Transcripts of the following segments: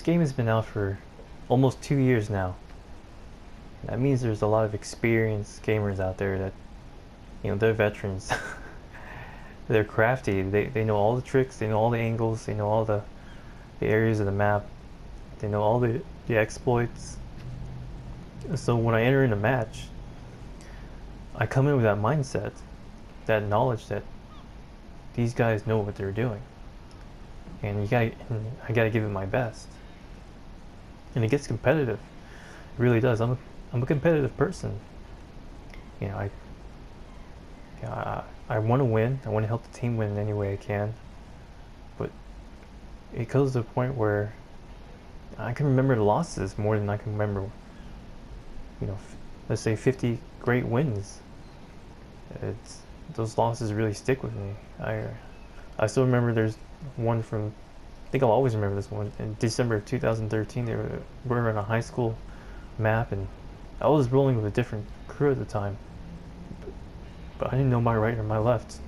this game has been out for almost 2 years now. That means there's a lot of experienced gamers out there that, they're veterans. They're crafty. They know all the tricks. They know all the angles. They know all the areas of the map. They know all the exploits. So when I enter in a match, I come in with that mindset, that knowledge that these guys know what they're doing, and I gotta give it my best. And it gets competitive. It really does. I'm a competitive person. You know, I want to win. I want to help the team win in any way I can. But it goes to a point where I can remember the losses more than I can remember, let's say 50 great wins. Those losses really stick with me. I still remember there's one from, I think I'll always remember this one, in December of 2013. We were on a high school map, and I was rolling with a different crew at the time, but I didn't know my right or my left.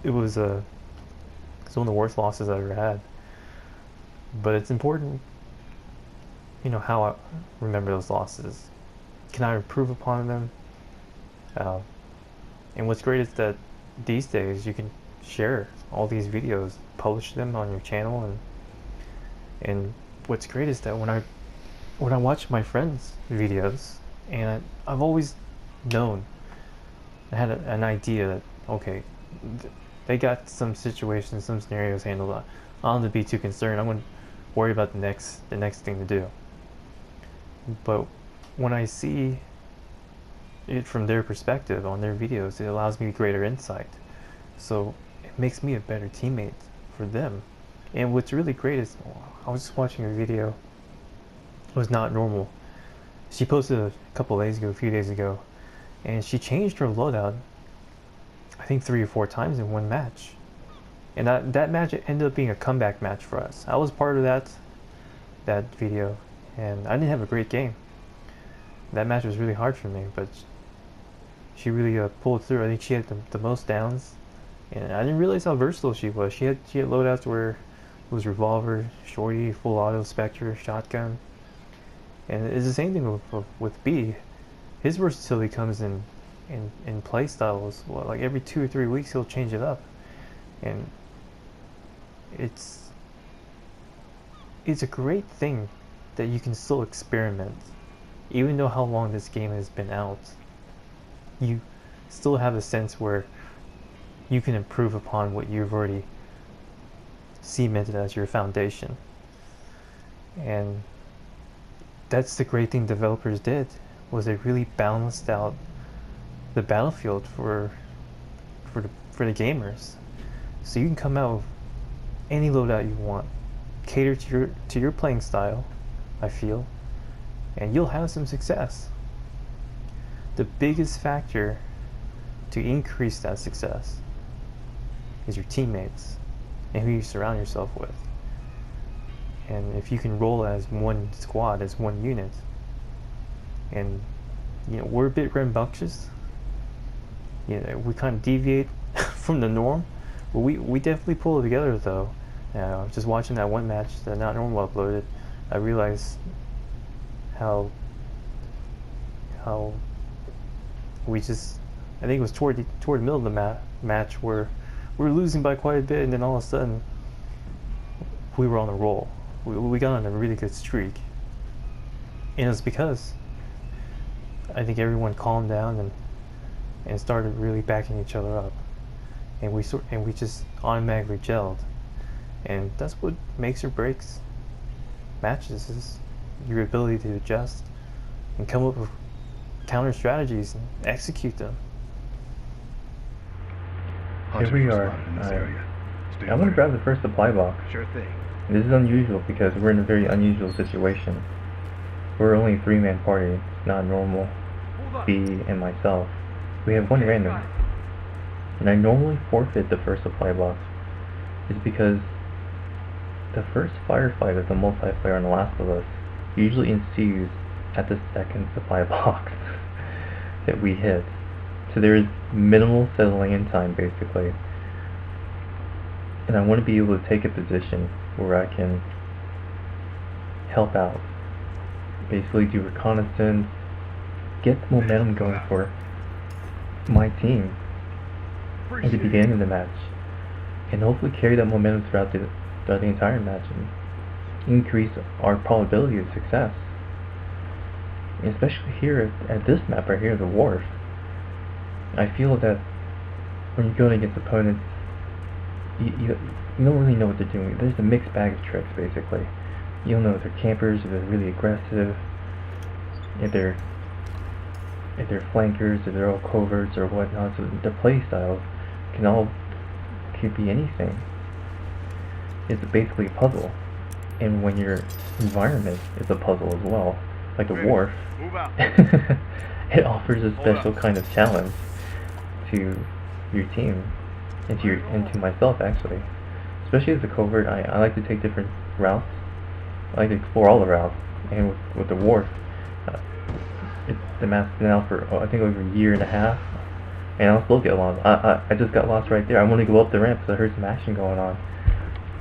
It was one of the worst losses I ever had. But it's important, how I remember those losses. Can I improve upon them? And what's great is that these days you can share all these videos, publish them on your channel, and what's great is that when I watch my friends' videos, and I've always known, I had an idea that, okay, they got some situations, some scenarios handled. I don't have to be too concerned. I'm going to worry about the next thing to do. But when I see it from their perspective on their videos, it allows me greater insight. So it makes me a better teammate for them. And what's really great is, I was just watching a video. It was Not Normal. She posted a few days ago, and she changed her loadout, I think 3 or 4 times in one match. And that match ended up being a comeback match for us. I was part of that video, and I didn't have a great game. That match was really hard for me, but she really pulled through. I think she had the most downs, and I didn't realize how versatile she was. She had loadouts where it was revolver, shorty, full auto, spectre, shotgun, and it's the same thing with B. His versatility comes in play styles. Well, like every 2 or 3 weeks he'll change it up, and it's a great thing that you can still experiment. Even though how long this game has been out, you still have a sense where you can improve upon what you've already cemented as your foundation. And that's the great thing developers did, was they really balanced out the battlefield for the gamers. So you can come out with any loadout you want, cater to your playing style, I feel, and you'll have some success. The biggest factor to increase that success is your teammates and who you surround yourself with. And if you can roll as one squad, as one unit, and we're a bit rambunctious, we kind of deviate from the norm, but we definitely pull it together though. Just watching that one match that Not Normal uploaded, I realized how we just, I think it was toward the middle of the match where we were losing by quite a bit, and then all of a sudden we were on a roll. We got on a really good streak, and it was because I think everyone calmed down and started really backing each other up, and we just automatically gelled. And that's what makes or breaks matches, is your ability to adjust and come up with counter strategies and execute them. Here we are. I'm going to grab the first supply box. Sure thing. This is unusual because we're in a very unusual situation. We're only a 3-man party. It's Not Normal, B, and myself. We have one random. And I normally forfeit the first supply box. It's because the first firefight of the multiplayer on The Last of Us usually ensues at the second supply box that we hit. So there is minimal settling in time, basically. And I want to be able to take a position where I can help out. Basically do reconnaissance, get the momentum going for my team at the beginning of the match, and hopefully carry that momentum throughout the entire match and increase our probability of success. And especially here at this map right here, the Wharf, I feel that when you're going against opponents, you don't really know what they're doing. There's a mixed bag of tricks, basically. You don't know if they're campers, if they're really aggressive, if they're flankers, if they're all coverts or whatnot. So the play styles could be anything. It's basically a puzzle. And when your environment is a puzzle as well, like the Wharf, it offers a special kind of challenge to your team, and to myself actually. Especially as a covert, I like to take different routes. I like to explore all the routes, and with the Wharf, the map's been out for I think over a year and a half, and I'll still get lost. I just got lost right there. I want to go up the ramp because I heard some action going on,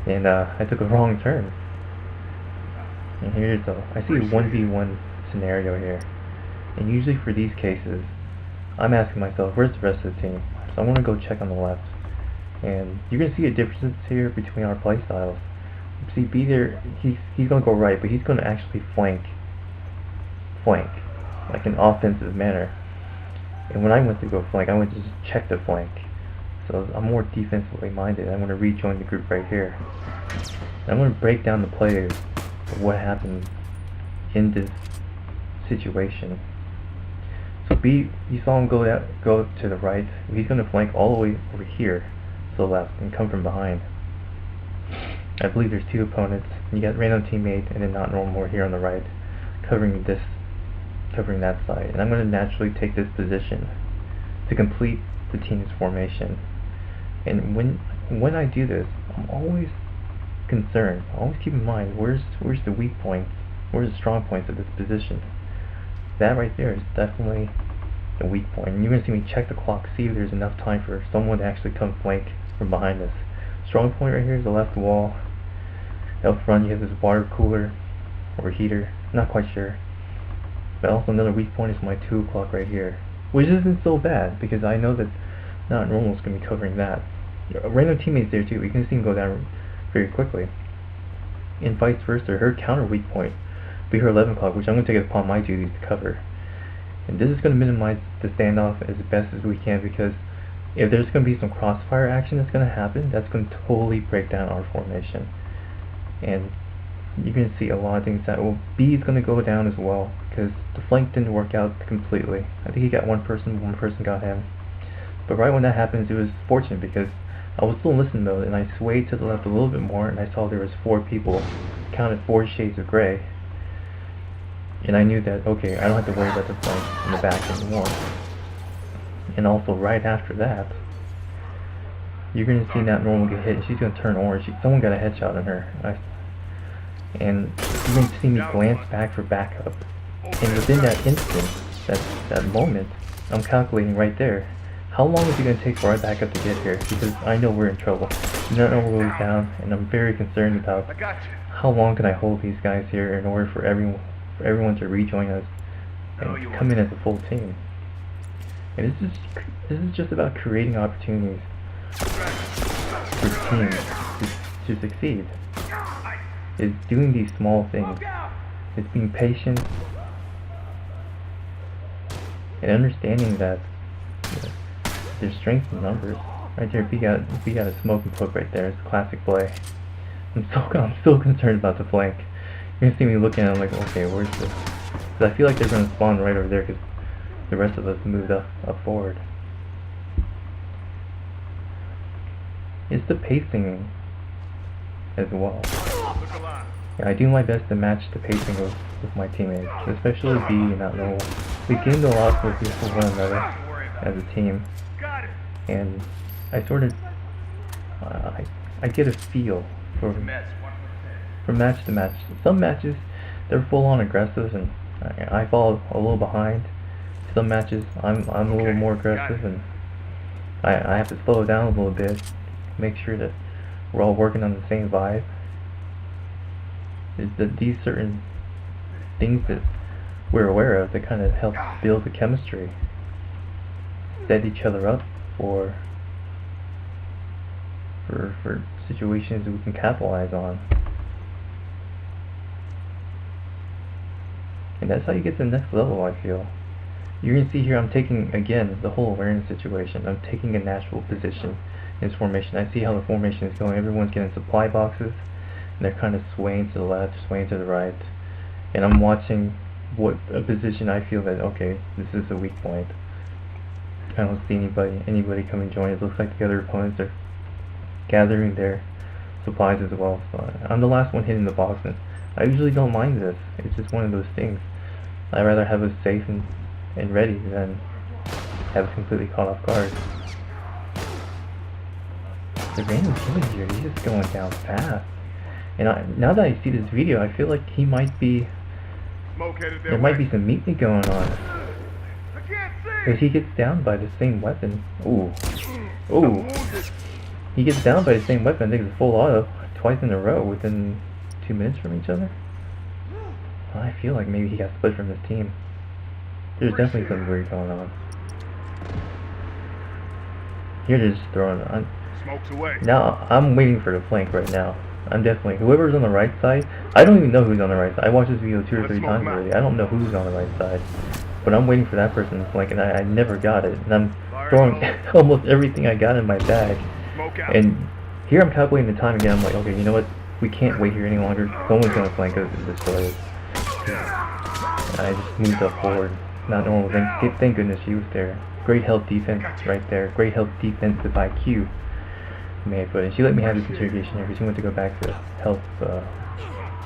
and I took a wrong turn. And here's I see a 1v1 scenario here, and usually for these cases, I'm asking myself, where's the rest of the team? So I want to go check on the left, and you're gonna see a difference here between our play styles. See, B there, he's gonna go right, but he's gonna actually flank, like an offensive manner. And when I went to go flank, I went to just check the flank. So I'm more defensively minded. I'm going to rejoin the group right here. And I'm going to break down the play of what happened in this situation. So B, you saw him go to the right. He's going to flank all the way over here to the left and come from behind. I believe there's two opponents. You got random teammate and then not normal here on the right, covering that side. And I'm going to naturally take this position to complete the team's formation. And when I do this, I'm always concerned. I always keep in mind where's the weak points, where's the strong points of this position. That right there is definitely the weak point. And you're going to see me check the clock, see if there's enough time for someone to actually come flank from behind us. Strong point right here is the left wall. Out front you have this water cooler or heater, not quite sure. But also another weak point is my 2 o'clock right here, which isn't so bad because I know that not normal is going to be covering that. Random teammates there too. You can see him go down very quickly. And vice versa, her counter weak point will be her 11 o'clock, which I'm going to take it upon my duties to cover. And this is going to minimize the standoff as best as we can, because if there's going to be some crossfire action that's going to happen, that's going to totally break down our formation. And you're going to see a lot of things that, well, B is going to go down as well, because the flank didn't work out completely. I think he got one person got him. But right when that happens, it was fortunate because I was still in listen mode, and I swayed to the left a little bit more, and I saw there was 4 people, counted 4 shades of gray. And I knew that, okay, I don't have to worry about the flank in the back anymore. And also right after that, you're going to see that normal get hit, and she's going to turn orange. Someone got a headshot on her. And you're going to see me glance back for backup. And within that instant, that moment, I'm calculating right there, how long is it going to take for our backup to get here? Because I know we're in trouble. I know we're really down, and I'm very concerned about how long can I hold these guys here in order for everyone to rejoin us and come in as a full team. And this is just about creating opportunities for teams to succeed. It's doing these small things. It's being patient and understanding that there's strength in numbers. Right there, B got a smoking hook right there. It's a classic play. I'm so concerned about the flank. You're gonna see me looking at it like, okay, where's this? Because I feel like they're gonna spawn right over there because the rest of us moved up forward. It's the pacing as well. Yeah, I do my best to match the pacing with my teammates, especially B and not Noel. We gained a lot with one another as a team, and I sort of I get a feel for match to match. Some matches they're full on aggressive and I fall a little behind. Some matches I'm a little more aggressive and I have to slow it down a little bit, make sure that we're all working on the same vibe. is that these certain things that we're aware of that kind of help build the chemistry, set each other up for situations that we can capitalize on. And that's how you get to the next level, I feel. You can see here I'm taking, again, the whole awareness situation. I'm taking a natural position in this formation. I see how the formation is going. Everyone's getting supply boxes, and they're kind of swaying to the left, swaying to the right. And I'm watching what a position I feel that, okay, this is a weak point. I don't see anybody come and join. It looks like the other opponents are gathering their supplies as well. So I'm the last one hitting the box, and I usually don't mind this. It's just one of those things. I'd rather have us safe and ready than have us completely caught off guard. The random killer here, he's just going down fast. And now that I see this video, I feel like he might be... there might be some meat going on. Because he gets down by the same weapon. Ooh. Ooh. He gets down by the same weapon. I think it's full auto twice in a row within 2 minutes from each other. Well, I feel like maybe he got split from his team. There's definitely something weird going on. Here they're just throwing on. Smokes away. Now I'm waiting for the flank right now. I'm definitely whoever's on the right side. I don't even know who's on the right side. I watched this video 2 or 3 times already. I don't know who's on the right side. But I'm waiting for that person to flank, and I never got it. And I'm throwing almost everything I got in my bag. And here I'm calculating the time again. I'm like, okay, you know what? We can't wait here any longer. Someone's gonna flank us and destroy us. And I just moved up forward. Not normal. Thank goodness she was there. Great health defense right there. Great health defensive IQ. May I put it. She let me have this interrogation here because she went to go back to help.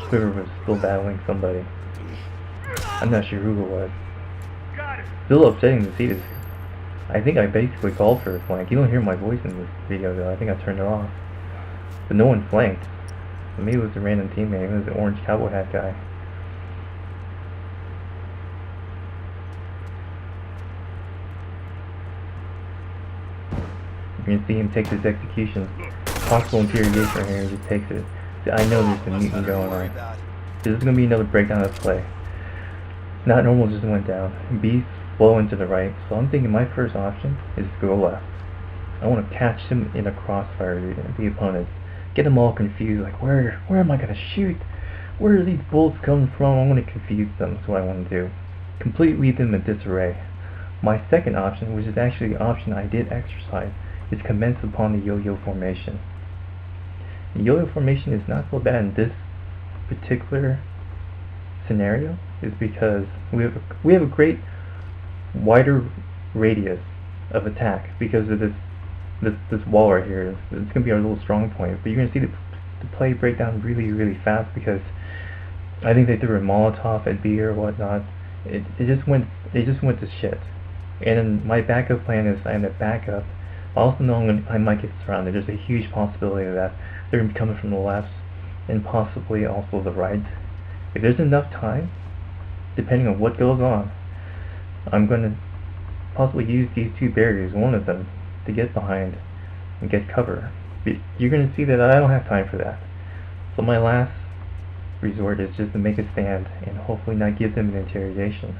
Whoever was still battling somebody. I'm not sure who it was. Still upsetting to see this. I think I basically called for a flank. You don't hear my voice in this video though. I think I turned it off. But no one flanked. So maybe it was a random teammate. It was the orange cowboy hat guy. You can see him take this execution. Possible interrogation right here, and he just takes it. See, I know there's some mutant going on. This is going to be another breakdown of play. Not normal just went down. Beast flow into the right. So I'm thinking my first option is to go left. I want to catch him in a crossfire, the opponents. Get them all confused, like where am I going to shoot? Where are these bullets coming from? I want to confuse them. That's what I want to do. Completely leave them in disarray. My second option, which is actually the option I did exercise, is commence upon the yo-yo formation. The yo-yo formation is not so bad in this particular scenario, is because we have a great wider radius of attack because of this wall right here. It's going to be our little strong point, but you're going to see the play break down really fast because I think they threw a Molotov at B or whatnot. It just went to shit. And then my backup plan is I'm going to back up. I also know I might get surrounded. There's a huge possibility of that. They're going to be coming from the left and possibly also the right. If there's enough time, depending on what goes on, I'm going to possibly use these 2 barriers, one of them, to get behind and get cover. But you're going to see that I don't have time for that. So my last resort is just to make a stand and hopefully not give them an interrogation.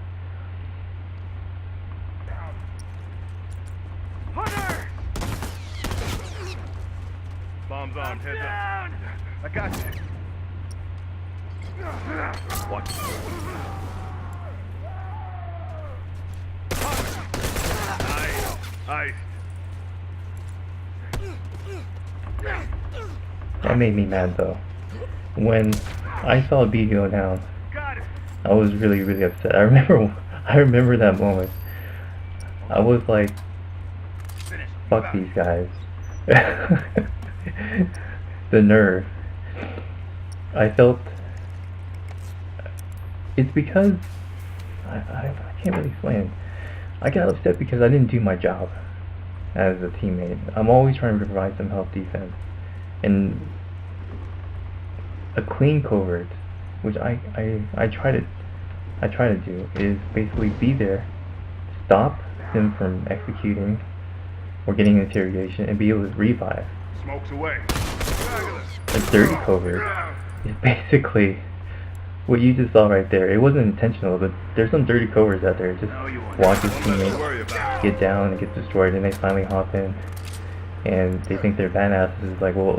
Bombs on, heads up. I got you. Watch. Ice. That made me mad though. When I saw B go down, I was really upset. I remember that moment. I was like, fuck these guys. The nerve. I felt it's because I can't really explain. I got upset because I didn't do my job as a teammate. I'm always trying to provide some help defense, and a clean covert, which I try to do, is basically be there, stop him from executing or getting an interrogation, and be able to revive. Smokes away. A dirty covert is basically what you just saw right there, it wasn't intentional, but there's some dirty covers out there. Just watch his teammates get down and get destroyed, and they finally hop in. And they think they're badasses. It's like, well,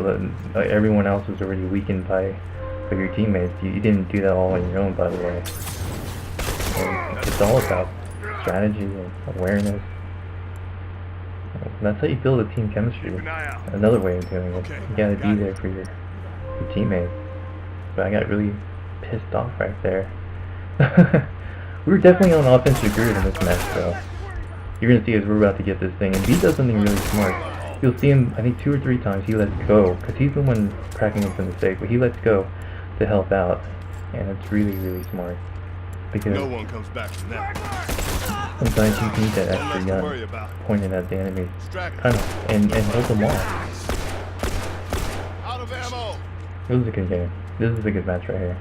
everyone else was already weakened by your teammates. You didn't do that all on your own, by the way. And it's all about strategy and awareness. And that's how you build a team chemistry. Another way of doing it. You gotta be there for your teammates. But I got really pissed off right there. We were definitely on offensive grid in this match, though. You're gonna see as we're about to get this thing, and B does something really smart. You'll see him, I think 2 or 3 times, he lets go, because he's the one cracking up the mistake, but he lets go to help out, and it's really, really smart. Because no one comes back from that. Sometimes you need that extra gun pointed at the enemy, kind of, and hold them off. Out of ammo. This is a good game. This is a good match right here.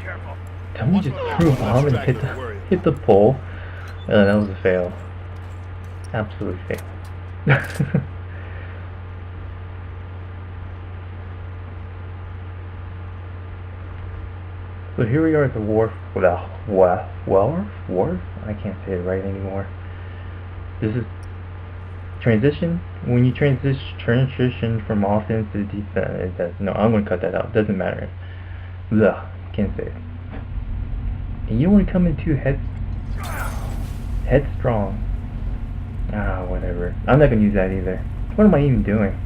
Careful. Tell me just threw a bomb and hit the pole. That was a fail. Absolute fail. So here we are at the Wharf. Wharf? I can't say it right anymore. This is transition. When you transition from offense to defense, no, I'm gonna cut that out. Doesn't matter. Ugh, can't say it. And you don't want to come in too headstrong. Ah, whatever. I'm not gonna use that either. What am I even doing?